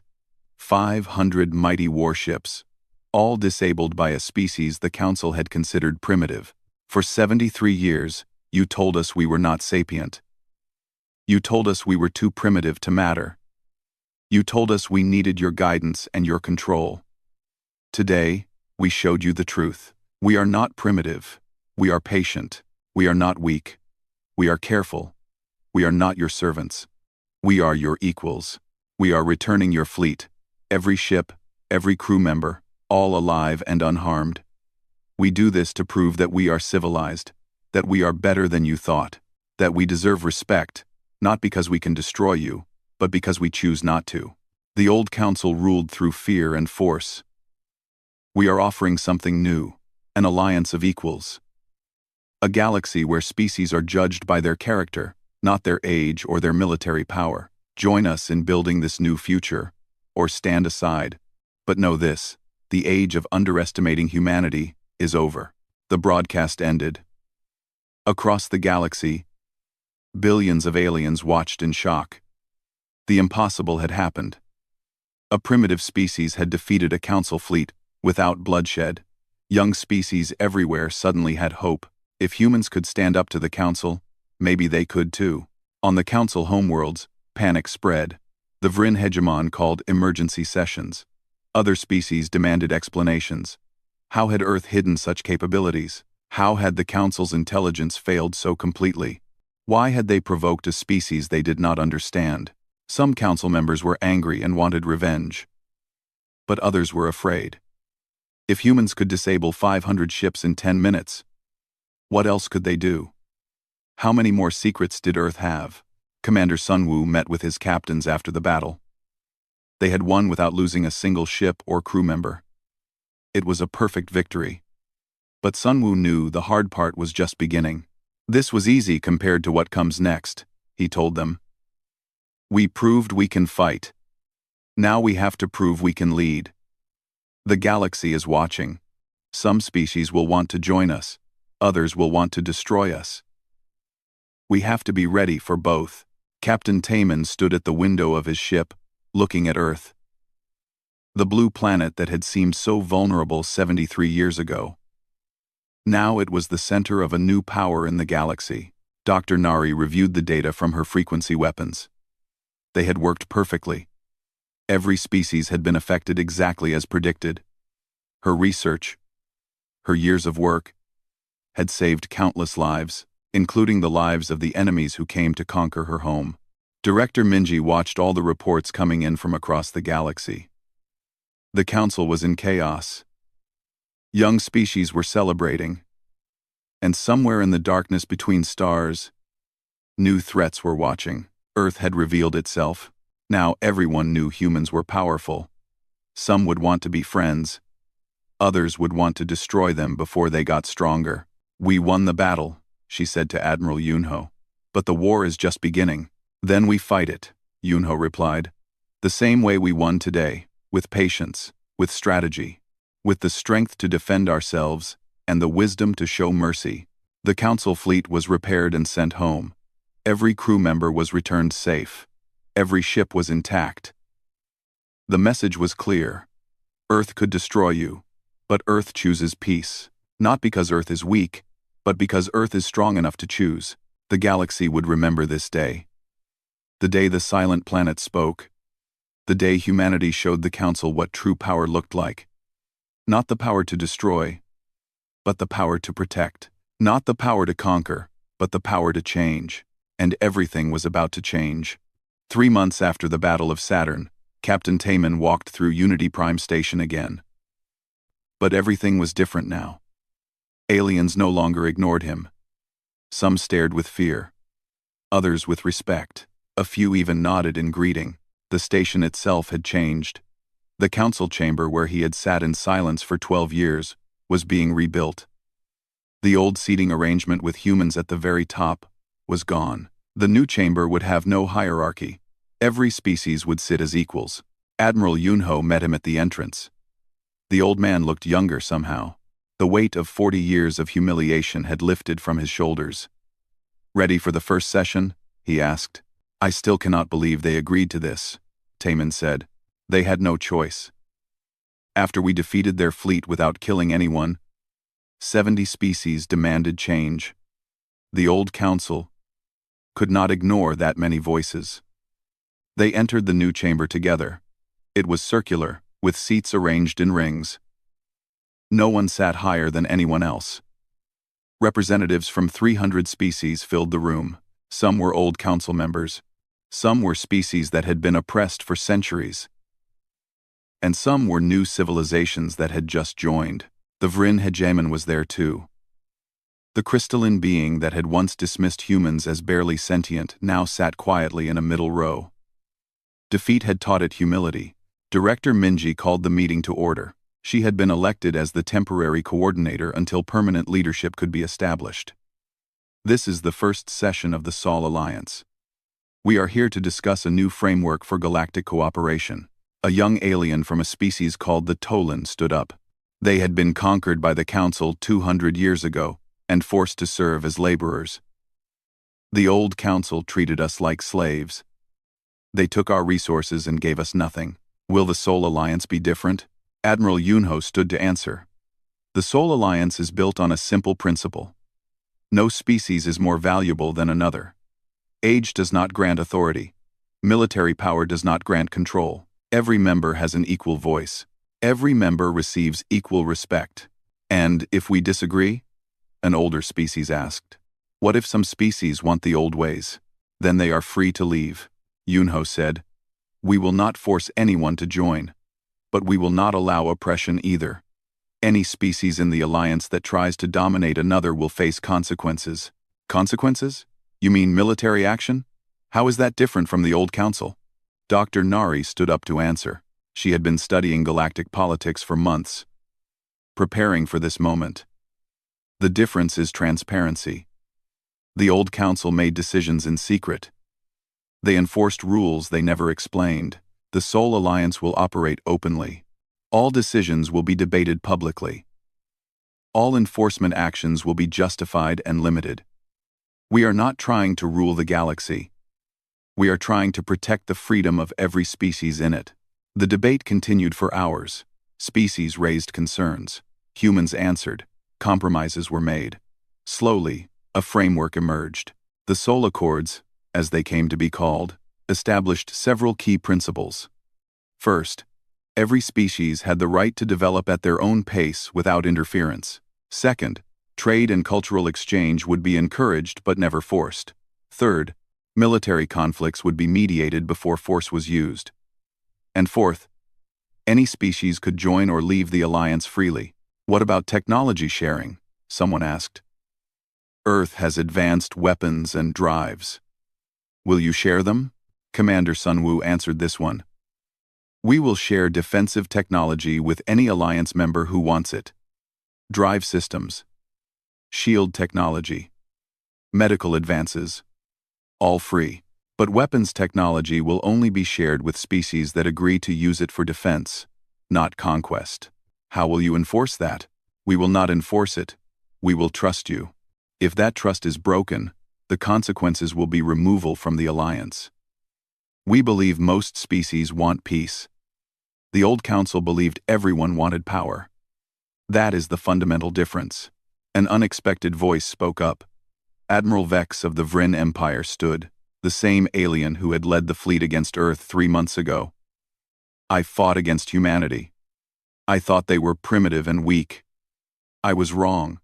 500 mighty warships, all disabled by a species the Council had considered primitive. For 73 years, you told us we were not sapient. You told us we were too primitive to matter. You told us we needed your guidance and your control. Today, we showed you the truth. We are not primitive. We are patient. We are not weak. We are careful. We are not your servants. We are your equals. We are returning your fleet, every ship, every crew member, all alive and unharmed. We do this to prove that we are civilized, that we are better than you thought, that we deserve respect, not because we can destroy you, but because we choose not to. The old Council ruled through fear and force. We are offering something new, an alliance of equals. A galaxy where species are judged by their character, not their age or their military power. Join us in building this new future, or stand aside. But know this, the age of underestimating humanity is over. The broadcast ended. Across the galaxy, billions of aliens watched in shock. The impossible had happened. A primitive species had defeated a Council fleet without bloodshed. Young species everywhere suddenly had hope. If humans could stand up to the Council, maybe they could too. On the Council homeworlds, panic spread. The Vryn hegemon called emergency sessions. Other species demanded explanations. How had Earth hidden such capabilities? How had the Council's intelligence failed so completely? Why had they provoked a species they did not understand? Some Council members were angry and wanted revenge. But others were afraid. If humans could disable 500 ships in 10 minutes, what else could they do? How many more secrets did Earth have? Commander Sunwoo met with his captains after the battle. They had won without losing a single ship or crew member. It was a perfect victory. But Sunwoo knew the hard part was just beginning. This was easy compared to what comes next, he told them. We proved we can fight. Now we have to prove we can lead. The galaxy is watching. Some species will want to join us. Others will want to destroy us. We have to be ready for both. Captain Taman stood at the window of his ship, looking at Earth. The blue planet that had seemed so vulnerable 73 years ago. Now it was the center of a new power in the galaxy. Dr. Nari reviewed the data from her frequency weapons. They had worked perfectly. Every species had been affected exactly as predicted. Her research, her years of work, had saved countless lives, including the lives of the enemies who came to conquer her home. Director Minji watched all the reports coming in from across the galaxy. The Council was in chaos. Young species were celebrating. And somewhere in the darkness between stars, new threats were watching. Earth had revealed itself. Now everyone knew humans were powerful. Some would want to be friends. Others would want to destroy them before they got stronger. We won the battle, she said to Admiral Yunho. But the war is just beginning. Then we fight it, Yunho replied. The same way we won today, with patience, with strategy, with the strength to defend ourselves, and the wisdom to show mercy. The Council fleet was repaired and sent home. Every crew member was returned safe. Every ship was intact. The message was clear. Earth could destroy you, but Earth chooses peace. Not because Earth is weak, but because Earth is strong enough to choose. The galaxy would remember this day. The day the silent planet spoke. The day humanity showed the Council what true power looked like. Not the power to destroy, but the power to protect. Not the power to conquer, but the power to change. And everything was about to change. 3 months after the Battle of Saturn, Captain Taman walked through Unity Prime Station again. But everything was different now. Aliens no longer ignored him. Some stared with fear. Others with respect. A few even nodded in greeting. The station itself had changed. The Council chamber where he had sat in silence for 12 years was being rebuilt. The old seating arrangement with humans at the very top was gone. The new chamber would have no hierarchy. Every species would sit as equals. Admiral Yunho met him at the entrance. The old man looked younger somehow. The weight of 40 years of humiliation had lifted from his shoulders. "Ready for the first session?" he asked. "I still cannot believe they agreed to this," Taemin said. "They had no choice. After we defeated their fleet without killing anyone, 70 species demanded change. The old council could not ignore that many voices. They entered the new chamber together. It was circular, with seats arranged in rings. No one sat higher than anyone else. Representatives from 300 species filled the room. Some were old council members. Some were species that had been oppressed for centuries. And some were new civilizations that had just joined. The Vryn hegemon was there too. The crystalline being that had once dismissed humans as barely sentient now sat quietly in a middle row. Defeat had taught it humility. Director Minji called the meeting to order. She had been elected as the temporary coordinator until permanent leadership could be established. "This is the first session of the Sol Alliance. We are here to discuss a new framework for galactic cooperation." A young alien from a species called the Tolan stood up. They had been conquered by the Council 200 years ago and forced to serve as laborers. "The old Council treated us like slaves. They took our resources and gave us nothing. Will the Sol Alliance be different?" Admiral Yunho stood to answer. "The Sol Alliance is built on a simple principle. No species is more valuable than another. Age does not grant authority. Military power does not grant control. Every member has an equal voice. Every member receives equal respect. And if we disagree?" An older species asked. "What if some species want the old ways? Then they are free to leave," Yunho said. "We will not force anyone to join. But we will not allow oppression either. Any species in the alliance that tries to dominate another will face consequences." "Consequences? You mean military action? How is that different from the old council?" Dr. Nari stood up to answer. She had been studying galactic politics for months, preparing for this moment. "The difference is transparency. The old council made decisions in secret. They enforced rules they never explained. The Sol Alliance will operate openly. All decisions will be debated publicly. All enforcement actions will be justified and limited. We are not trying to rule the galaxy. We are trying to protect the freedom of every species in it." The debate continued for hours. Species raised concerns. Humans answered. Compromises were made. Slowly, a framework emerged. The Sol Accords, as they came to be called, established several key principles. First, every species had the right to develop at their own pace without interference. Second, trade and cultural exchange would be encouraged but never forced. Third, military conflicts would be mediated before force was used. And fourth, any species could join or leave the alliance freely. "What about technology sharing?" someone asked. "Earth has advanced weapons and drives. Will you share them?" Commander Sunwoo answered this one. "We will share defensive technology with any alliance member who wants it. Drive systems, shield technology, medical advances, all free. But weapons technology will only be shared with species that agree to use it for defense, not conquest." "How will you enforce that?" "We will not enforce it. We will trust you. If that trust is broken, the consequences will be removal from the alliance. We believe most species want peace. The old council believed everyone wanted power. That is the fundamental difference." An unexpected voice spoke up. Admiral Vex of the Vryn Empire stood, the same alien who had led the fleet against Earth 3 months ago. "I fought against humanity. I thought they were primitive and weak. I was wrong.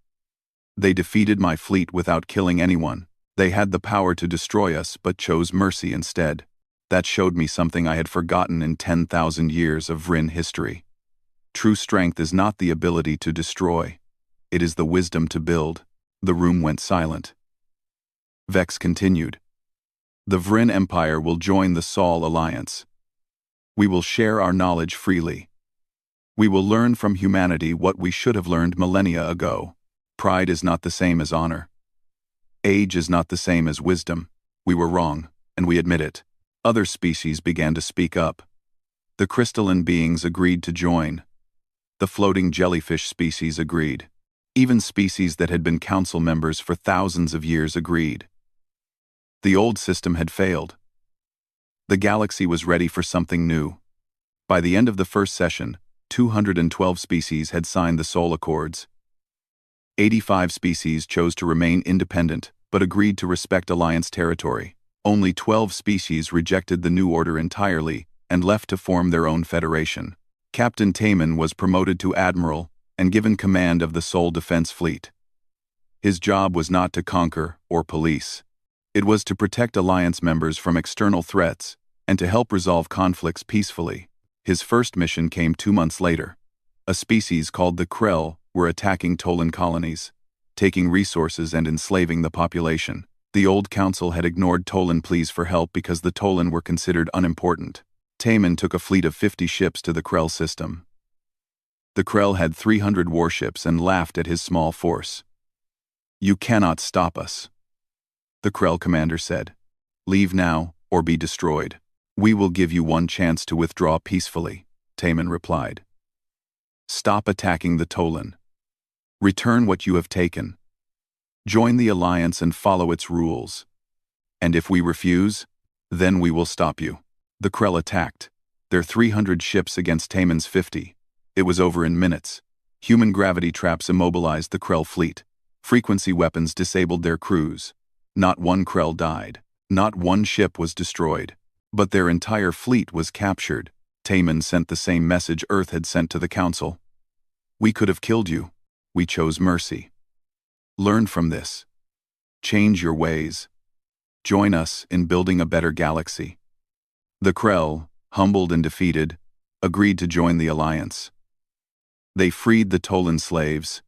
They defeated my fleet without killing anyone. They had the power to destroy us but chose mercy instead. That showed me something I had forgotten in 10,000 years of Vryn history. True strength is not the ability to destroy. It is the wisdom to build." The room went silent. Vex continued. "The Vryn Empire will join the Sol Alliance. We will share our knowledge freely. We will learn from humanity what we should have learned millennia ago. Pride is not the same as honor. Age is not the same as wisdom. We were wrong, and we admit it. Other species began to speak up. The crystalline beings agreed to join. The floating jellyfish species agreed. Even species that had been council members for thousands of years agreed. The old system had failed. The galaxy was ready for something new. By the end of the first session, 212 species had signed the Soul Accords. 85 species chose to remain independent, but agreed to respect Alliance territory. Only 12 species rejected the new order entirely and left to form their own federation. Captain Taman was promoted to admiral and given command of the Soul Defense Fleet. His job was not to conquer or police. It was to protect Alliance members from external threats and to help resolve conflicts peacefully. His first mission came 2 months later. A species called the Krell were attacking Tolan colonies, taking resources and enslaving the population. The old council had ignored Tolan pleas for help because the Tolan were considered unimportant. Taman took a fleet of 50 ships to the Krell system. The Krell had 300 warships and laughed at his small force. "You cannot stop us," the Krell commander said. "Leave now, or be destroyed." "We will give you one chance to withdraw peacefully," Taman replied. "Stop attacking the Tolan. Return what you have taken. Join the Alliance and follow its rules. And if we refuse, then we will stop you." The Krell attacked, their 300 ships against Taman's 50. It was over in minutes. Human gravity traps immobilized the Krell fleet. Frequency weapons disabled their crews. Not one Krell died. Not one ship was destroyed. But their entire fleet was captured. Taman sent the same message Earth had sent to the Council. "We could have killed you. We chose mercy. Learn from this. Change your ways. Join us in building a better galaxy." The Krell, humbled and defeated, agreed to join the Alliance. They freed the Tolan slaves.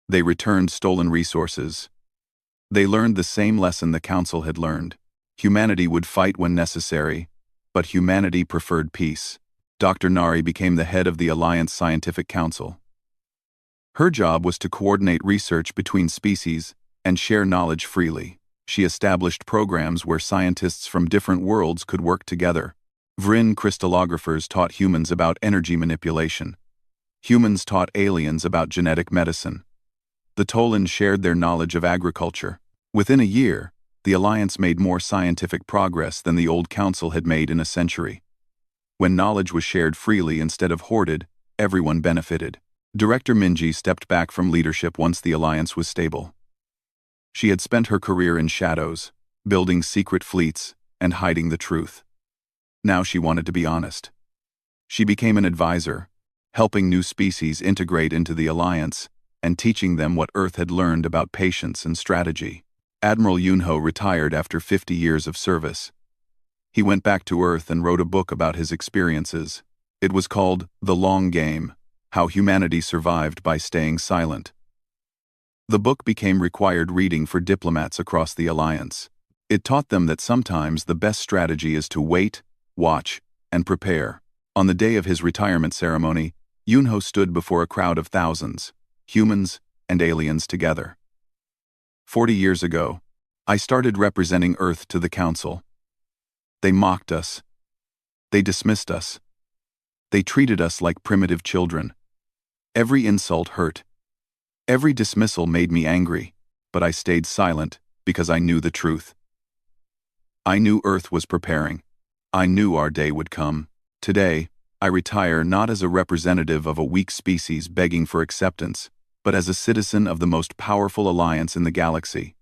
They returned stolen resources. They learned the same lesson the Council had learned. Humanity would fight when necessary, but humanity preferred peace. Dr. Nari became the head of the Alliance Scientific Council. Her job was to coordinate research between species and share knowledge freely. She established programs where scientists from different worlds could work together. Vrin crystallographers taught humans about energy manipulation. Humans taught aliens about genetic medicine. The Tolan shared their knowledge of agriculture. Within a year, the Alliance made more scientific progress than the old Council had made in a century. When knowledge was shared freely instead of hoarded, everyone benefited. Director Minji stepped back from leadership once the Alliance was stable. She had spent her career in shadows, building secret fleets and hiding the truth. Now she wanted to be honest. She became an advisor, helping new species integrate into the Alliance and teaching them what Earth had learned about patience and strategy. Admiral Yunho retired after 50 years of service. He went back to Earth and wrote a book about his experiences. It was called The Long Game: How Humanity Survived by Staying Silent. The book became required reading for diplomats across the Alliance. It taught them that sometimes the best strategy is to wait, watch, and prepare. On the day of his retirement ceremony, Yunho stood before a crowd of thousands, humans and aliens together. 40 years ago, I started representing Earth to the Council. They mocked us. They dismissed us. They treated us like primitive children. Every insult hurt. Every dismissal made me angry, but I stayed silent because I knew the truth. I knew Earth was preparing. I knew our day would come. Today, I retire not as a representative of a weak species begging for acceptance, but as a citizen of the most powerful alliance in the galaxy.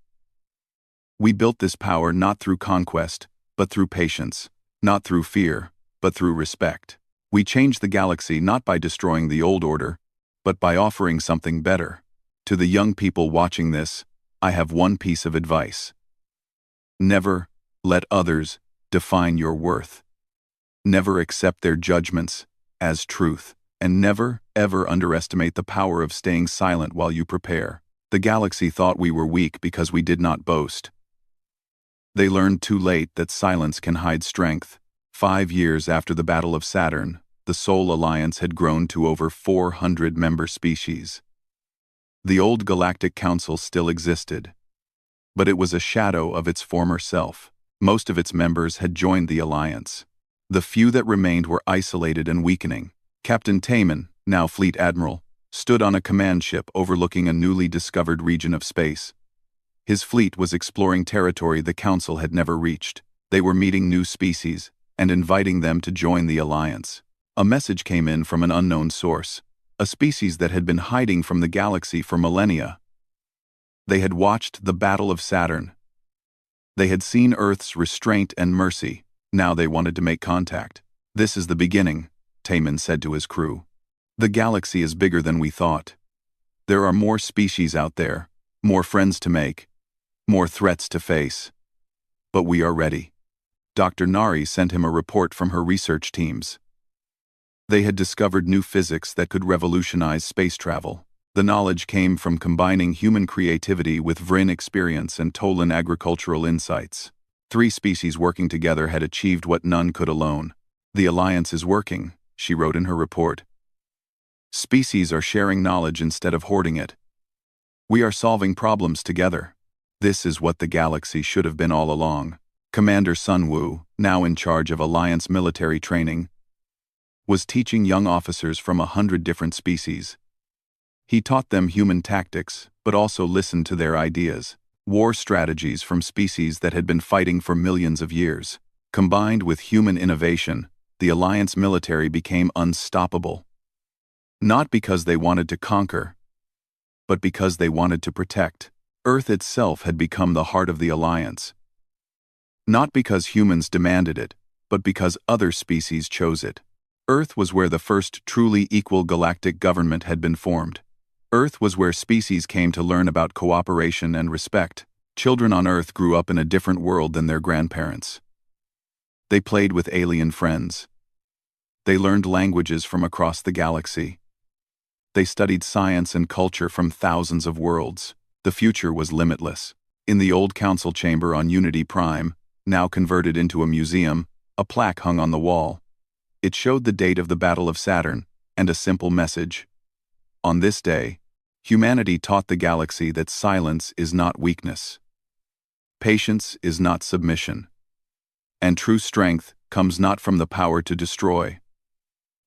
We built this power not through conquest, but through patience, not through fear, but through respect. We changed the galaxy not by destroying the old order, but by offering something better. To the young people watching this, I have one piece of advice. Never let others define your worth. Never accept their judgments as truth, and never, ever underestimate the power of staying silent while you prepare. The galaxy thought we were weak because we did not boast. They learned too late that silence can hide strength. 5 years after the Battle of Saturn, the Soul Alliance had grown to over 400 member species. The old Galactic Council still existed, but it was a shadow of its former self. Most of its members had joined the alliance. The few that remained were isolated and weakening. Captain Taman, now Fleet Admiral, stood on a command ship overlooking a newly discovered region of space. His fleet was exploring territory the Council had never reached. They were meeting new species and inviting them to join the alliance. A message came in from an unknown source, a species that had been hiding from the galaxy for millennia. They had watched the Battle of Saturn. They had seen Earth's restraint and mercy. Now they wanted to make contact. "This is the beginning," Taman said to his crew. "The galaxy is bigger than we thought. There are more species out there, more friends to make, more threats to face. But we are ready." Dr. Nari sent him a report from her research teams. They had discovered new physics that could revolutionize space travel. The knowledge came from combining human creativity with Vryn experience and Tolan agricultural insights. 3 species working together had achieved what none could alone. "The alliance is working," she wrote in her report. "Species are sharing knowledge instead of hoarding it. We are solving problems together. This is what the galaxy should have been all along." Commander Sun Wu, now in charge of Alliance military training, was teaching young officers from 100 different species. He taught them human tactics, but also listened to their ideas, war strategies from species that had been fighting for millions of years. Combined with human innovation, the Alliance military became unstoppable. Not because they wanted to conquer, but because they wanted to protect. Earth itself had become the heart of the Alliance. Not because humans demanded it, but because other species chose it. Earth was where the first truly equal galactic government had been formed. Earth was where species came to learn about cooperation and respect. Children on Earth grew up in a different world than their grandparents. They played with alien friends. They learned languages from across the galaxy. They studied science and culture from thousands of worlds. The future was limitless. In the old council chamber on Unity Prime, now converted into a museum, a plaque hung on the wall. It showed the date of the Battle of Saturn and a simple message. On this day, humanity taught the galaxy that silence is not weakness. Patience is not submission. And true strength comes not from the power to destroy,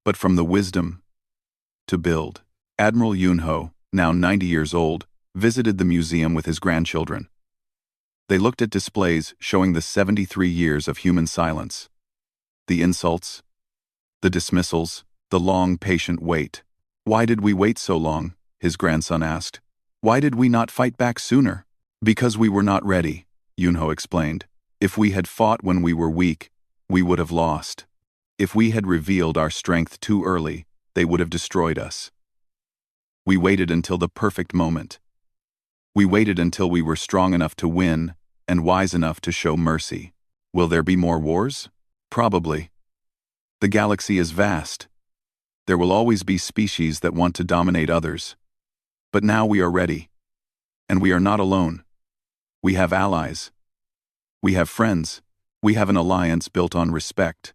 but from the wisdom to build. Admiral Yunho, now 90 years old, visited the museum with his grandchildren. They looked at displays showing the 73 years of human silence. The insults, the dismissals, the long, patient wait. "Why did we wait so long?" his grandson asked. "Why did we not fight back sooner?" "Because we were not ready," Yunho explained. "If we had fought when we were weak, we would have lost. If we had revealed our strength too early, they would have destroyed us. We waited until the perfect moment. We waited until we were strong enough to win and wise enough to show mercy. Will there be more wars? Probably. The galaxy is vast. There will always be species that want to dominate others. But now we are ready. And we are not alone. We have allies. We have friends. We have an alliance built on respect,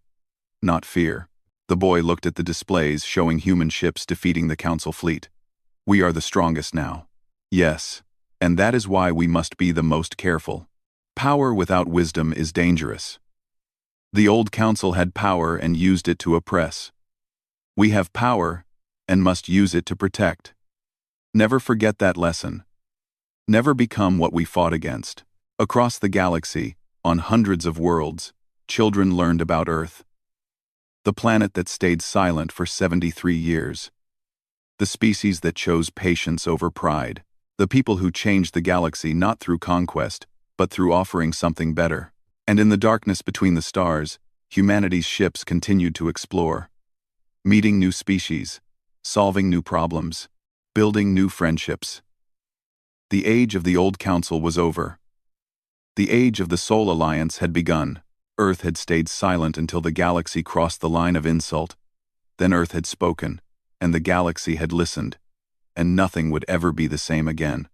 not fear." The boy looked at the displays showing human ships defeating the Council fleet. "We are the strongest now." "Yes. And that is why we must be the most careful. Power without wisdom is dangerous. The old council had power and used it to oppress. We have power and must use it to protect. Never forget that lesson. Never become what we fought against." Across the galaxy, on hundreds of worlds, children learned about Earth. The planet that stayed silent for 73 years. The species that chose patience over pride. The people who changed the galaxy not through conquest, but through offering something better. And in the darkness between the stars, humanity's ships continued to explore. Meeting new species, solving new problems, building new friendships. The age of the old council was over. The age of the Soul Alliance had begun. Earth had stayed silent until the galaxy crossed the line of insult. Then Earth had spoken, and the galaxy had listened. And nothing would ever be the same again.